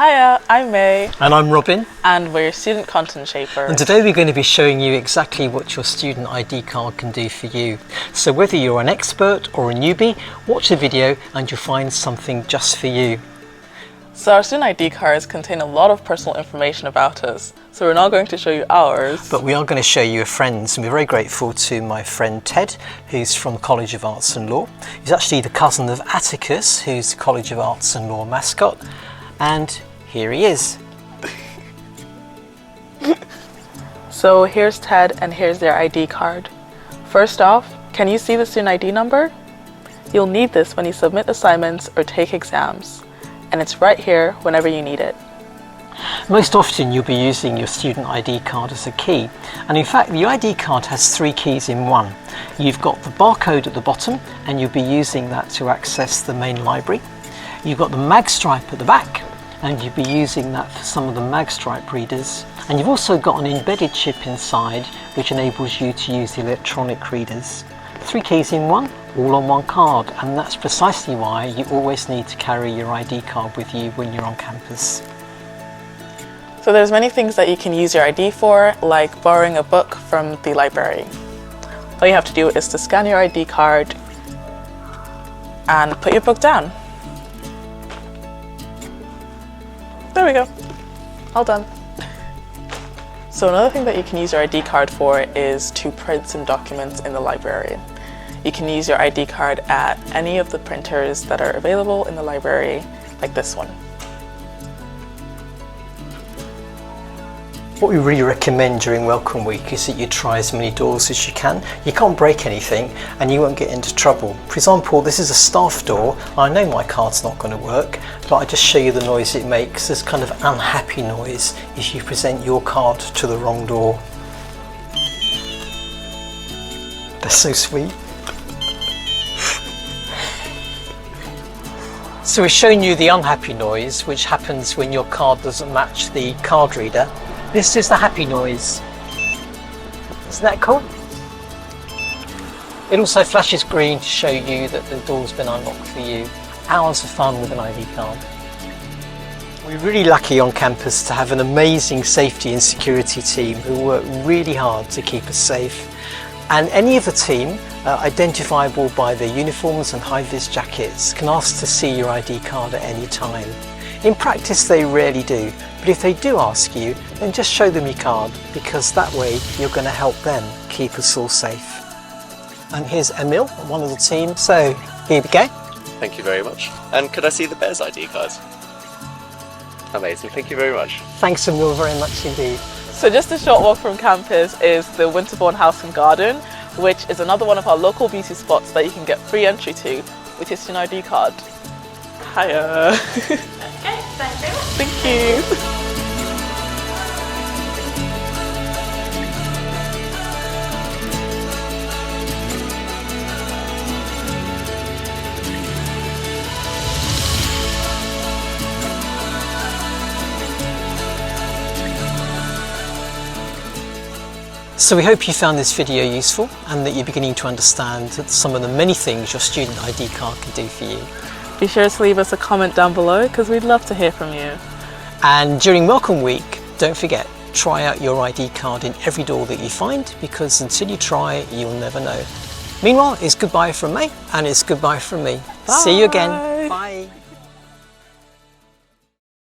Hiya, I'm May. And I'm Robin. And we're your student content shapers. And today we're going to be showing you exactly what your student ID card can do for you. So whether you're an expert or a newbie, watch the video and you'll find something just for you. So our student ID cards contain a lot of personal information about us. So we're not going to show you ours. But we are going to show you a friend's, and we're very grateful to my friend Ted, who's from the College of Arts and Law. He's actually the cousin of Atticus, who's the College of Arts and Law mascot. And here he is. So here's Ted and here's their ID card. First off, can you see the student ID number? You'll need this when you submit assignments or take exams. And it's right here whenever you need it. Most often you'll be using your student ID card as a key. And in fact, the ID card has 3 keys in one. You've got the barcode at the bottom and you'll be using that to access the main library. You've got the mag stripe at the back, and you'll be using that for some of the mag stripe readers. And you've also got an embedded chip inside which enables you to use the electronic readers. 3 keys in one, all on one card, and that's precisely why you always need to carry your ID card with you when you're on campus. So there's many things that you can use your ID for, like borrowing a book from the library. All you have to do is to scan your ID card and put your book down. There we go, all done. So another thing that you can use your ID card for is to print some documents in the library. You can use your ID card at any of the printers that are available in the library, like this one. What we really recommend during Welcome Week is that you try as many doors as you can. You can't break anything and you won't get into trouble. For example, this is a staff door. I know my card's not going to work, but I just show you the noise it makes. This kind of unhappy noise if you present your card to the wrong door. That's so sweet. So we've shown you the unhappy noise, which happens when your card doesn't match the card reader. This is the happy noise. Isn't that cool? It also flashes green to show you that the door's been unlocked for you. Hours of fun with an ID card. We're really lucky on campus to have an amazing safety and security team who work really hard to keep us safe. And any of the team, identifiable by their uniforms and high-vis jackets, can ask to see your ID card at any time. In practice they rarely do, but if they do ask you, then just show them your card, because that way you're going to help them keep us all safe. And here's Emil, one of the team, so here we go. Thank you very much. And could I see the Bears ID cards? Amazing, thank you very much. Thanks Emil very much indeed. So just a short walk from campus is the Winterbourne House and Garden, which is another one of our local beauty spots that you can get free entry to with your student ID card. Hiya! Okay, thank you. Thank you! So we hope you found this video useful and that you're beginning to understand some of the many things your student ID card can do for you. Be sure to leave us a comment down below because we'd love to hear from you. And during Welcome Week, don't forget, try out your ID card in every door that you find, because until you try, you'll never know. Meanwhile, it's goodbye from May and it's goodbye from me. Bye. See you again.